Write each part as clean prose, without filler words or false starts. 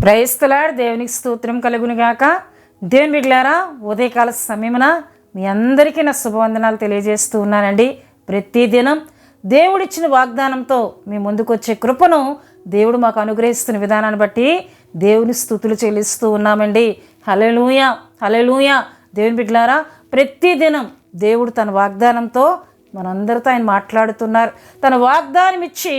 Praise the lord. దేవునికి స్తోత్రం కలుగునుగాక. దేవుని బిడ్డలారా, ఉదయకాల సమయమున మీ అందరికీ నా శుభవందనాలు తెలియజేస్తూ ఉన్నానండి. ప్రతిదినం దేవుడిచ్చిన వాగ్దానంతో మీ ముందుకు వచ్చే కృపను దేవుడు మాకు అనుగ్రహిస్తున్న విధానాన్ని బట్టి దేవుని స్తుతులు చెల్లిస్తూ ఉన్నామండి. హల్లెలూయా, హల్లెలూయా. దేవుని బిడ్డలారా, ప్రతిదినం దేవుడు తన వాగ్దానంతో మనందరితో ఆయన మాట్లాడుతున్నారు. తన వాగ్దానం ఇచ్చి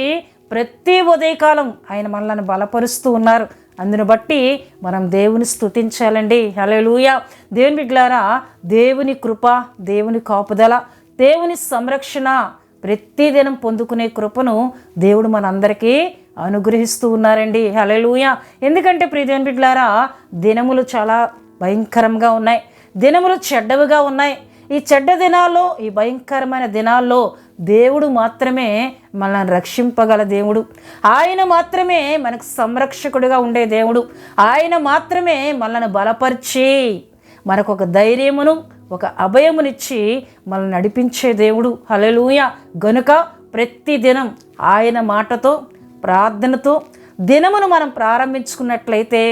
ప్రతి ఉదయకాలం ఆయన మనల్ని బలపరుస్తూ ఉన్నారు. అందును బట్టి మనం దేవుని స్తుతించాలండి. హల్లెలూయా. దేవుని బిడ్డలారా, దేవుని కృప, దేవుని కాపుదల, దేవుని సంరక్షణ ప్రతిదినం పొందుకునే కృపను దేవుడు మనందరికీ అనుగ్రహిస్తూ ఉన్నారండి. హల్లెలూయా. ఎందుకంటే ప్రియ దేవుని బిడ్డలారా, దినములు చాలా భయంకరంగా ఉన్నాయి, దినములు చెడ్డవిగా ఉన్నాయి. ఈ చెడ్డ దినాల్లో, ఈ భయంకరమైన దినాల్లో దేవుడు మాత్రమే మనల్ని రక్షింపగల దేవుడు. ఆయన మాత్రమే మనకు సంరక్షకుడిగా ఉండే దేవుడు. ఆయన మాత్రమే మనల్ని బలపరిచి మనకు ఒక ధైర్యమును, ఒక అభయమునిచ్చి మనల్ని నడిపించే దేవుడు. హల్లెలూయా. గనుక ప్రతి దినం ఆయన మాటతో, ప్రార్థనతో దినమును మనం ప్రారంభించుకున్నట్లయితే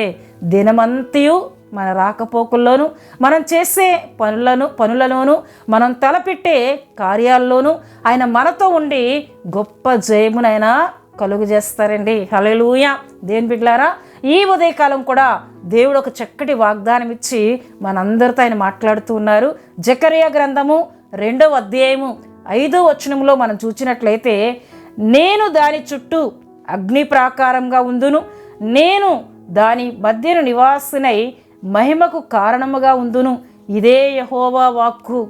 దినమంతయు మన రాకపోకల్లోనూ, మనం చేసే పనులలోనూ, మనం తలపెట్టే కార్యాల్లోనూ ఆయన మనతో ఉండి గొప్ప జయమునైనా కలుగు చేస్తారండి. హల్లెలూయా. దేవుని బిడ్డలారా, ఈ ఉదయకాలం కూడా దేవుడు ఒక చక్కటి వాగ్దానం ఇచ్చి మనందరితో ఆయన మాట్లాడుతూ ఉన్నారు. జకర్యా గ్రంథము 2వ అధ్యాయము 5వ వచనంలో మనం చూసినట్లయితే, నేను దాని చుట్టూ అగ్ని ప్రాకారంగా ఉందును, నేను దాని మధ్యను నివాసునై మహిమకు కారణముగా ఉందును, ఇదే యెహోవా వాక్కు.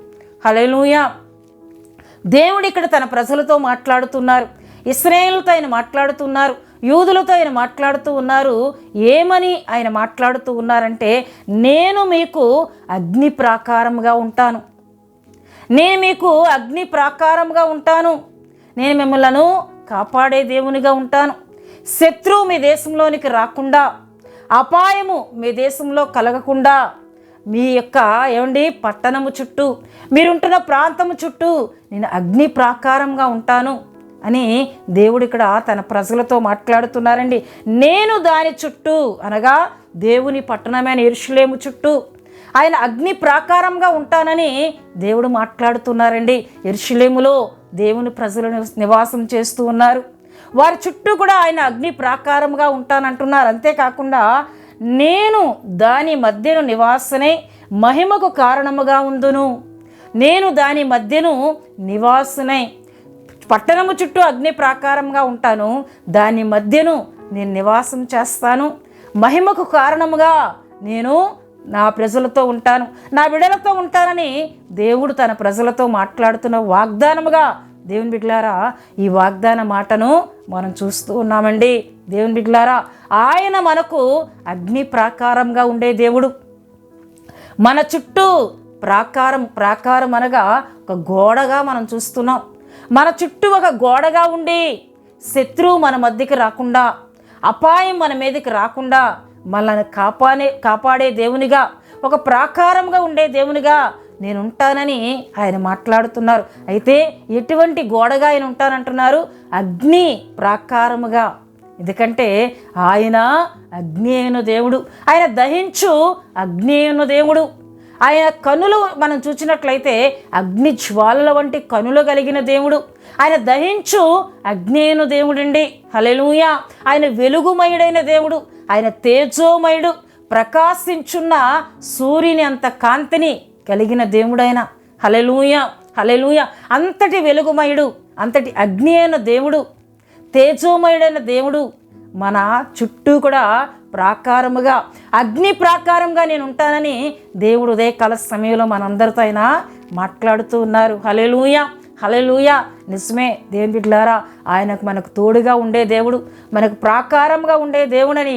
హల్లెలూయా. దేవుడు ఇక్కడ తన ప్రజలతో మాట్లాడుతున్నారు, ఇశ్రాయేలుతో ఆయన మాట్లాడుతున్నారు, యూదులతో ఆయన మాట్లాడుతూ ఉన్నారు. ఏమని ఆయన మాట్లాడుతూ ఉన్నారంటే, నేను మీకు అగ్ని ప్రాకారముగా ఉంటాను, నేను మీకు అగ్ని ప్రాకారముగా ఉంటాను, నేను మిమ్మల్ని కాపాడే దేవునిగా ఉంటాను. శత్రువు మీ దేశంలోనికి రాకుండా, అపాయము మీ దేశంలో కలగకుండా, మీ యొక్క పట్టణము చుట్టూ, మీరుంటున్న ప్రాంతము చుట్టూ నేను అగ్ని ప్రాకారంగా ఉంటాను అని దేవుడు ఇక్కడ తన ప్రజలతో మాట్లాడుతున్నారండి. నేను దాని చుట్టూ అనగా దేవుని పట్టణమైన యెరూషలేము చుట్టూ ఆయన అగ్ని ప్రాకారంగా ఉంటానని దేవుడు మాట్లాడుతున్నారండి. యెరూషలేములో దేవుని ప్రజలు నివాసం చేస్తూ ఉన్నారు. వారి చుట్టూ కూడా ఆయన అగ్ని ప్రాకారంగా ఉంటానంటున్నారు. అంతేకాకుండా నేను దాని మధ్యను నివాసనే మహిమకు కారణముగా ఉందును, నేను దాని మధ్యను నివాసనై, పట్టణము చుట్టూ అగ్ని ప్రాకారంగా ఉంటాను, దాని మధ్యను నేను నివాసం చేస్తాను, మహిమకు కారణముగా నేను నా ప్రజలతో ఉంటాను, నా బిడ్డలతో ఉంటానని దేవుడు తన ప్రజలతో మాట్లాడుతున్న వాగ్దానముగా దేవుని బిడ్డలారా, ఈ వాగ్దాన మాటను మనం చూస్తూ ఉన్నామండి. దేవుని బిడ్డలారా, ఆయన మనకు అగ్ని ప్రాకారంగా ఉండే దేవుడు. మన చుట్టూ ప్రాకారం అనగా ఒక గోడగా మనం చూస్తున్నాం. మన చుట్టూ ఒక గోడగా ఉండి శత్రువు మన మధ్యకి రాకుండా, అపాయం మన మీదకి రాకుండా మనల్ని కాపాడే దేవునిగా, ఒక ప్రాకారంగా ఉండే దేవునిగా నేను ఉంటానని ఆయన మాట్లాడుతున్నారు. అయితే ఎటువంటి గోడగా ఆయన ఉంటానంటున్నారు? అగ్ని ప్రాకారముగా. ఎందుకంటే ఆయన అగ్ని అయిన దేవుడు, ఆయన దహించు అగ్ని అయిన దేవుడు. ఆయన కనులు మనం చూసినట్లయితే అగ్ని జ్వాలల వంటి కనులు కలిగిన దేవుడు. ఆయన దహించు అగ్ని అయిన దేవుడండి. హల్లెలూయా. ఆయన వెలుగుమయుడైన దేవుడు, ఆయన తేజోమయుడు, ప్రకాశించున్న సూర్యుని అంత కాంతిని కలిగిన దేవుడైన. హల్లెలూయా, హల్లెలూయా. అంతటి వెలుగుమయుడు, అంతటి అగ్ని అయిన దేవుడు, తేజోమయుడైన దేవుడు మన చుట్టూ కూడా ప్రాకారముగా, అగ్ని ప్రాకారంగా నేను ఉంటానని దేవుడు ఉదయకాల సమయంలో మనందరితో ఆయన మాట్లాడుతూ ఉన్నారు. హల్లెలూయా, హల్లెలూయా. నిజమే దేవుని బిడ్డలారా, ఆయనకు మనకు తోడుగా ఉండే దేవుడు, మనకు ప్రాకారంగా ఉండే దేవుడని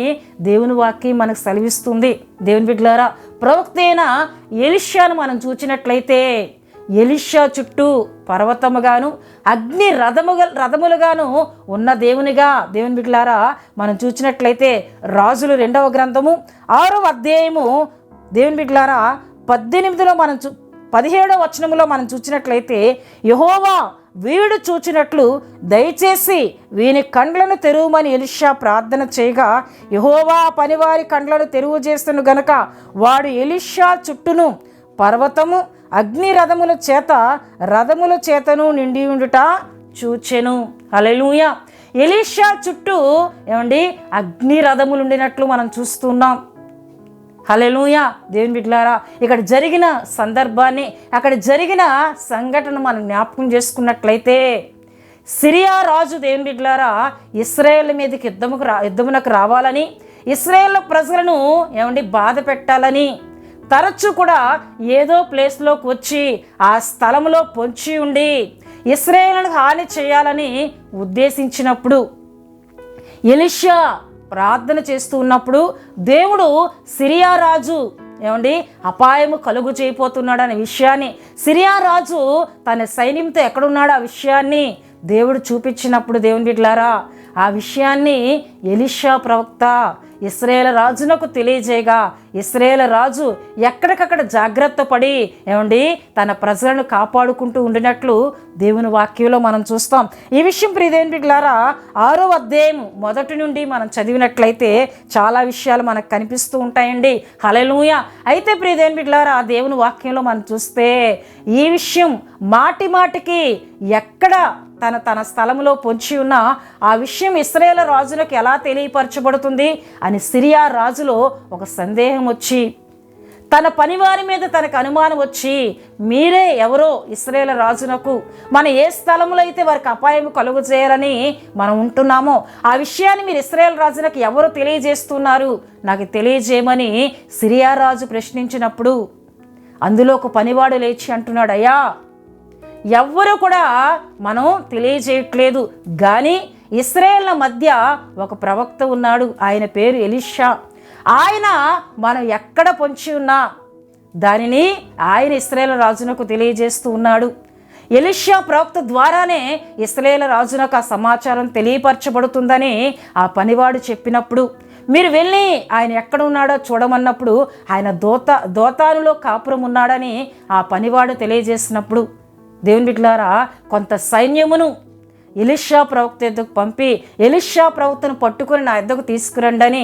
దేవుని వాక్యం మనకు సెలవిస్తుంది. దేవుని బిడ్డలారా, ప్రవక్త అయిన ఎలీషాను మనం చూసినట్లయితే ఎలీషా చుట్టూ పర్వతముగాను, అగ్ని రథములుగాను ఉన్న దేవునిగా దేవుని బిడ్డలారా మనం చూసినట్లయితే రాజులు 2వ గ్రంథము 6వ అధ్యాయము దేవుని బిడ్డలారా 18వ 17వ వచనములో మనం చూసినట్లయితే, యెహోవా వీడు చూచినట్లు దయచేసి వీని కండ్లను తెరువమని ఎలీషా ప్రార్థన చేయగా యెహోవా పనివారి కండ్లను తెరువు చేస్తును గనుక వాడు ఎలీషా చుట్టూను పర్వతము అగ్ని రథముల చేతను నిండి ఉండుట చూచెను. హల్లెలూయా. ఎలీషా చుట్టూ అగ్ని రథములు ఉండినట్లు మనం చూస్తున్నాం. హల్లెలూయా. దేవుని బిడ్డలారా, ఇక్కడ జరిగిన సందర్భాన్ని, అక్కడ జరిగిన సంఘటన మనం జ్ఞాపకం చేసుకున్నట్లయితే, సిరియా రాజు దేవుని బిడ్డలారా ఇశ్రాయేల్ మీదకి యుద్ధమునకు రావాలని, ఇశ్రాయేల్ ప్రజలను బాధ పెట్టాలని తరచూ కూడా ఏదో ప్లేస్లోకి వచ్చి ఆ స్థలంలో పొంచి ఉండి ఇశ్రాయేలును హాని చేయాలని ఉద్దేశించినప్పుడు ఎలీషా ప్రార్థన చేస్తూ ఉన్నప్పుడు దేవుడు సిరియా రాజు అపాయము కలుగు చేయబోతున్నాడు అనే విషయాన్ని, సిరియా రాజు తన సైన్యంతో ఎక్కడున్నాడు ఆ విషయాన్ని దేవుడు చూపించినప్పుడు దేవుని బిడ్డలారా ఆ విషయాన్ని ఎలీషా ప్రవక్త ఇశ్రాయేలు రాజునకు తెలియజేయగా ఇశ్రాయేలు రాజు ఎక్కడికక్కడ జాగ్రత్త పడి తన ప్రజలను కాపాడుకుంటూ ఉండినట్లు దేవుని వాక్యంలో మనం చూస్తాం. ఈ విషయం ప్రియ దేవుని బిడ్డలారా 6వ అధ్యాయం మొదటి నుండి మనం చదివినట్లయితే చాలా విషయాలు మనకు కనిపిస్తూ ఉంటాయండి. హల్లెలూయా. అయితే ప్రియ దేవుని బిడ్డలారా ఆ దేవుని వాక్యంలో మనం చూస్తే ఈ విషయం మాటి మాటికి ఎక్కడ తన స్థలంలో పొంచి ఉన్న ఆ విషయం ఇశ్రాయేలు రాజులకు ఎలా తెలియపరచబడుతుంది అని సిరియా రాజులో ఒక సందేహం వచ్చి, తన పనివారి మీద తనకు అనుమానం వచ్చి, మీరే ఎవరో ఇశ్రాయేలు రాజునకు మన ఏ స్థలంలో అయితే వారికి అపాయం కలుగు చేయాలని మనం ఉంటున్నామో ఆ విషయాన్ని మీరు ఇశ్రాయేలు రాజునకు ఎవరు తెలియజేస్తున్నారు, నాకు తెలియజేయమని సిరియా రాజు ప్రశ్నించినప్పుడు అందులో ఒక పనివాడు లేచి అంటున్నాడు, అయ్యా ఎవ్వరూ కూడా మనం తెలియజేయట్లేదు, కానీ ఇశ్రాయేళ్ల మధ్య ఒక ప్రవక్త ఉన్నాడు, ఆయన పేరు ఎలీషా. ఆయన మనం ఎక్కడ పొంచి ఉన్నా దానిని ఆయన ఇశ్రాయేలు రాజునకు తెలియజేస్తూ ఉన్నాడు. ఎలీషా ప్రవక్త ద్వారానే ఇశ్రాయేలు రాజునకు ఆ సమాచారం తెలియపరచబడుతుందని ఆ పనివాడు చెప్పినప్పుడు, మీరు వెళ్ళి ఆయన ఎక్కడ ఉన్నాడో చూడమన్నప్పుడు ఆయన దోతానులో కాపురం ఉన్నాడని ఆ పనివాడు తెలియజేసినప్పుడు దేవుని బిడ్డలారా కొంత సైన్యమును ఎలీషా ప్రవక్త ఎద్దకు పంపి ఎలీషా ప్రవక్తను పట్టుకొని నా ఎద్దకు తీసుకురండి అని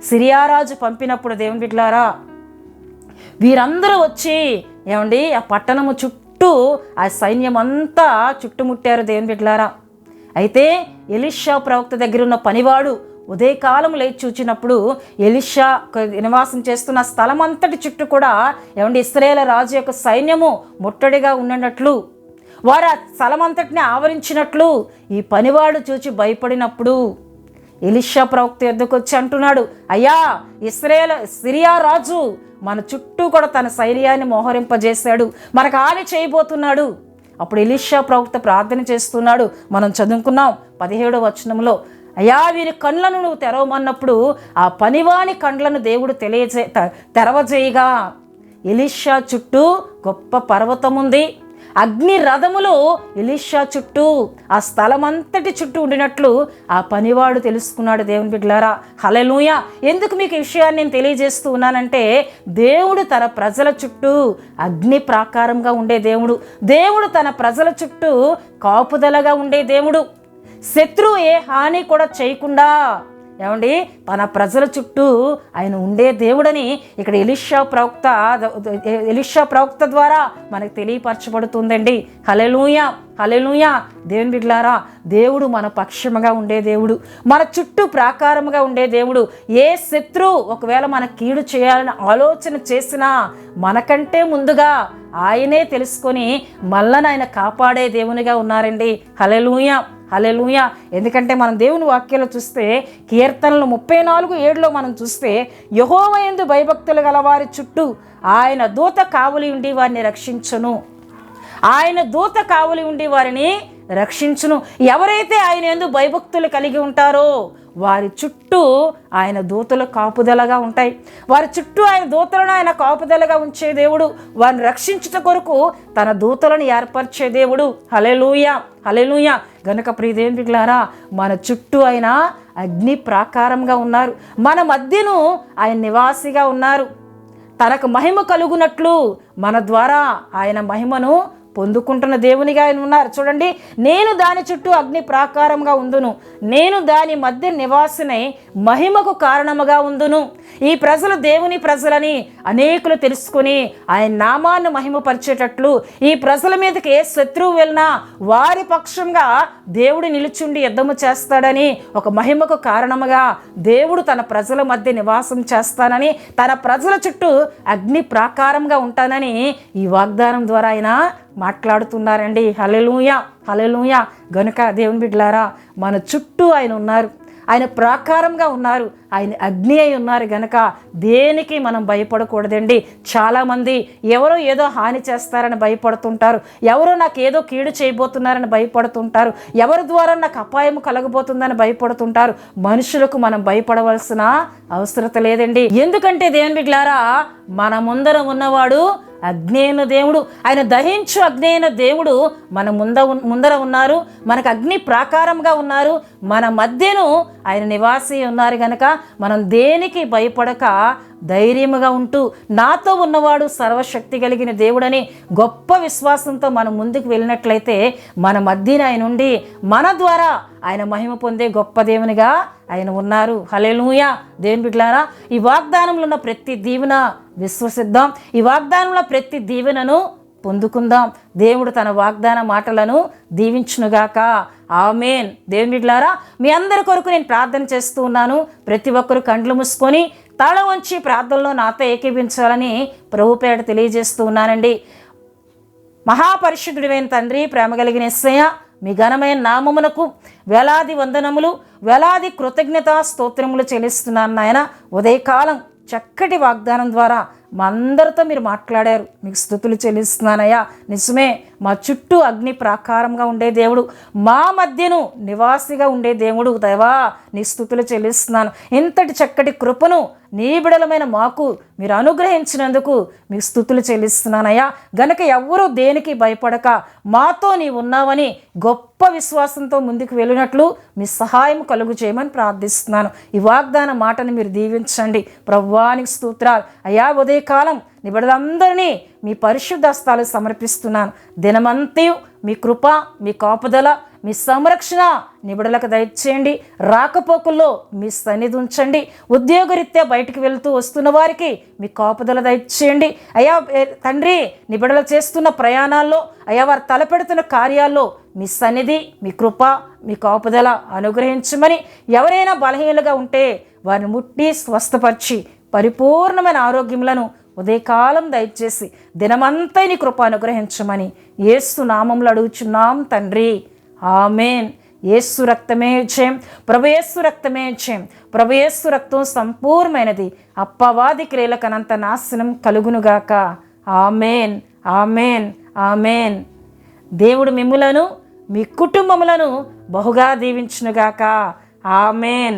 సిరియా రాజు పంపినప్పుడు దేవుని బిడ్డలారా వీరందరూ వచ్చి ఆ పట్టణము చుట్టూ ఆ సైన్యం అంతా చుట్టుముట్టారు దేవుని బిడ్డలారా. అయితే ఎలీషా ప్రవక్త దగ్గర ఉన్న పనివాడు ఉదయకాలం లేచి చూచినప్పుడు ఎలీషా నివాసం చేస్తున్న స్థలం అంతటి చుట్టూ కూడా ఇశ్రాయేలు రాజు యొక్క సైన్యము ముట్టడిగా ఉన్నట్లు, వారు ఆ స్థలమంతటిని ఆవరించినట్లు ఈ పనివాడు చూచి భయపడినప్పుడు ఎలీషా ప్రవక్త యొద్దకు వచ్చి అంటున్నాడు, అయ్యా సిరియా రాజు మన చుట్టూ కూడా తన సైన్యాన్ని మోహరింపజేశాడు, మనకు హాని చేయబోతున్నాడు. అప్పుడు ఎలీషా ప్రవక్త ప్రార్థన చేస్తున్నాడు. మనం చదువుకున్నాం 17వ వచనంలో, అయ్యా వీరి కండ్లను నువ్వు తెరవమన్నప్పుడు ఆ పనివాని కండ్లను దేవుడు తెరవజేయగా ఎలీషా చుట్టూ గొప్ప పర్వతం ఉంది, అగ్ని రథములు ఎలీషా చుట్టూ ఆ స్థలమంతటి చుట్టూ ఉండినట్లు ఆ పనివాడు తెలుసుకున్నాడు. దేవుని బిడ్డలారా హల్లెలూయా. ఎందుకు మీకు ఈ విషయాన్ని నేను తెలియజేస్తూ ఉన్నానంటే, దేవుడు తన ప్రజల చుట్టూ అగ్ని ప్రాకారంగా ఉండే దేవుడు, దేవుడు తన ప్రజల చుట్టూ కాపుదలగా ఉండే దేవుడు, శత్రువు ఏ హాని కూడా చేయకుండా తన ప్రజల చుట్టూ ఆయన ఉండే దేవుడని ఇక్కడ ఎలీషా ప్రవక్త ద్వారా మనకు తెలియపరచబడుతుందండి. హల్లెలూయా హల్లెలూయా. దేవుని బిడ్డలారా దేవుడు మన పక్షముగా ఉండే దేవుడు, మన చుట్టూ ప్రాకారముగా ఉండే దేవుడు. ఏ శత్రువు ఒకవేళ మన కీడు చేయాలని ఆలోచన చేసినా మనకంటే ముందుగా ఆయనే తెలుసుకొని మళ్ళీ ఆయన కాపాడే దేవునిగా ఉన్నారండి. హల్లెలూయా హల్లెలూయా. ఎందుకంటే మనం దేవుని వాక్యాలు చూస్తే కీర్తనలు 34:7 మనం చూస్తే, యెహోవా యందు భయభక్తులు గలవారి చుట్టూ ఆయన దూత కావలి ఉండి వారిని రక్షించును, ఆయన దూత కావలి ఉండి వారిని రక్షించును. ఎవరైతే ఆయన యందు భయభక్తులు కలిగి ఉంటారో వారి చుట్టూ ఆయన దూతలు కాపుదలగా ఉంటాయి, వారి చుట్టూ ఆయన దూతలను ఆయన కాపుదలగా ఉంచే దేవుడు, వారిని రక్షించుట కొరకు తన దూతలను ఏర్పరిచే దేవుడు. హల్లెలూయా హల్లెలూయా. గనుక ప్రియ దేవుని బిడ్డలారా మన చుట్టూ ఆయన అగ్ని ప్రాకారంగా ఉన్నారు, మన మధ్యను ఆయన నివాసిగా ఉన్నారు. తనకు మహిమ కలుగునట్లు మన ద్వారా ఆయన మహిమను పొందుకుంటున్న దేవునిగా ఆయన ఉన్నారు. చూడండి, నేను దాని చుట్టూ అగ్ని ప్రాకారంగా ఉందును, నేను దాని మధ్య నివాసినై మహిమకు కారణముగా ఉందును. ఈ ప్రజలు దేవుని ప్రజలని అనేకులు తెలుసుకుని ఆయన నామాన్ని మహిమపరిచేటట్లు, ఈ ప్రజల మీదకి ఏ శత్రువు వెళ్ళినా వారి పక్షంగా దేవుడు నిలుచుండి యుద్ధము చేస్తాడని, ఒక మహిమకు కారణముగా దేవుడు తన ప్రజల మధ్య నివాసం చేస్తానని, తన ప్రజల చుట్టూ అగ్ని ప్రాకారంగా ఉంటానని ఈ వాగ్దానం ద్వారా ఆయన మాట్లాడుతున్నారండి. హల్లెలూయా, హల్లెలూయా. గనుక దేవుని బిడ్డలారా, మన చుట్టూ ఆయన ఉన్నారు, ఆయన ప్రాకారంగా ఉన్నారు, ఆయన అగ్ని అయి ఉన్నారు. గనక దేనికి మనం భయపడకూడదండి. చాలామంది ఎవరో ఏదో హాని చేస్తారని భయపడుతుంటారు, ఎవరో నాకు ఏదో కీడు చేయబోతున్నారని భయపడుతుంటారు, ఎవరి ద్వారా నాకు అపాయం కలగబోతుందని భయపడుతుంటారు. మనుషులకు మనం భయపడవలసిన అవసరం లేదండి. ఎందుకంటే దేవుని బిడ్డలారా, మన ముందర ఉన్నవాడు అగ్ని అయిన దేవుడు, ఆయన దహించు అగ్ని అయిన దేవుడు మన ముందర ఉన్నారు, మనకు అగ్ని ప్రాకారంగా ఉన్నారు, మన మధ్యను ఆయన నివాసి ఉన్నారు. కనుక మనం దేనికి భయపడక ధైర్యముగా ఉంటూ, నాతో ఉన్నవాడు సర్వశక్తి కలిగిన దేవుడని గొప్ప విశ్వాసంతో మనం ముందుకు వెళ్ళినట్లయితే మన మధ్యన ఆయన ఉండి మన ద్వారా ఆయన మహిమ పొందే గొప్ప దేవునిగా ఆయన ఉన్నారు. హల్లెలూయా. దేవుని బిడ్డలారా, ఈ వాగ్దానంలో ఉన్న ప్రతి దీవెన విశ్వసిద్దాం, ఈ వాగ్దానంలో ప్రతి దీవెనను పొందుకుందాం. దేవుడు తన వాగ్దాన మాటలను దీవించునుగాక. ఆమేన్. దేవుని బిడ్డలారా, మీ అందరి కొరకు నేను ప్రార్థన చేస్తూ ఉన్నాను. ప్రతి ఒక్కరు కండ్లు మూసుకొని తల వంచి ప్రార్థనలో నాతో ఏకీభించాలని ప్రభు పేరిట తెలియజేస్తూ ఉన్నానండి. మహాపరిశుద్ధుడైన తండ్రి, ప్రేమ కలిగిన యేసయ్య, మీ ఘనమైన నామమునకు వేలాది వందనములు, వేలాది కృతజ్ఞతా స్తోత్రములు చెల్లిస్తున్నాను నాయన. ఉదయకాలం చక్కటి వాగ్దానం ద్వారా మా అందరితో మీరు మాట్లాడారు, మీకు స్తుతులు చెల్లిస్తున్నానయ్యా. నిజమే, మా చుట్టూ అగ్ని ప్రాకారంగా ఉండే దేవుడు, మా మధ్యను నివాసిగా ఉండే దేవుడు దేవా, నీ స్తుతులు చెల్లిస్తున్నాను. ఇంతటి చక్కటి కృపను నీ బిడలమైన మాకు మీరు అనుగ్రహించినందుకు మీకు స్తుతులు చెల్లిస్తున్నానయ్యా. గనక ఎవ్వరూ దేనికి భయపడక మాతో నీవు ఉన్నావని గొప్ప విశ్వాసంతో ముందుకు వెళ్ళినట్లు మీ సహాయం కలుగు చేయమని ప్రార్థిస్తున్నాను. ఈ వాగ్దాన మాటను మీరు దీవించండి ప్రభువానికి స్తోత్రాలు అయ్యా. ఉదయకాలం నీ బిడ్డలందరినీ మీ పరిశుద్ధ హస్తాలు సమర్పిస్తున్నాను. దినమంతయు మీ కృప, మీ కాపుదల, మీ సంరక్షణ నిబిడలకు దయచేయండి. రాకపోకల్లో మీ సన్నిధి ఉంచండి. ఉద్యోగరీత్యా బయటికి వెళ్తూ వస్తున్న వారికి మీ కాపుదల దయచేయండి అయ్యా. తండ్రి, నిబిడలు చేస్తున్న ప్రయాణాల్లో అయ్యా, వారు తలపెడుతున్న కార్యాల్లో మీ సన్నిధి, మీ కృప, మీ కాపుదల అనుగ్రహించమని, ఎవరైనా బలహీనలుగా ఉంటే వారిని ముట్టి స్వస్థపరిచి పరిపూర్ణమైన ఆరోగ్యములను ఉదయకాలం దయచేసి దినమంతా నీ కృప అనుగ్రహించమని యేసు నామములో అడుగుచున్నాం తండ్రి. ఆమేన్. యేసు రక్తమే జయం, ప్రభు యేసు రక్తమే జయం. ప్రభు యేసు రక్తం సంపూర్ణమైనది, అప్పవాది క్రియలకనంత నాశనం కలుగునుగాక. ఆమేన్, ఆమేన్, ఆమేన్. దేవుడు మిమ్ములను మీ కుటుంబములను బహుగా దీవించునుగాక. ఆమేన్.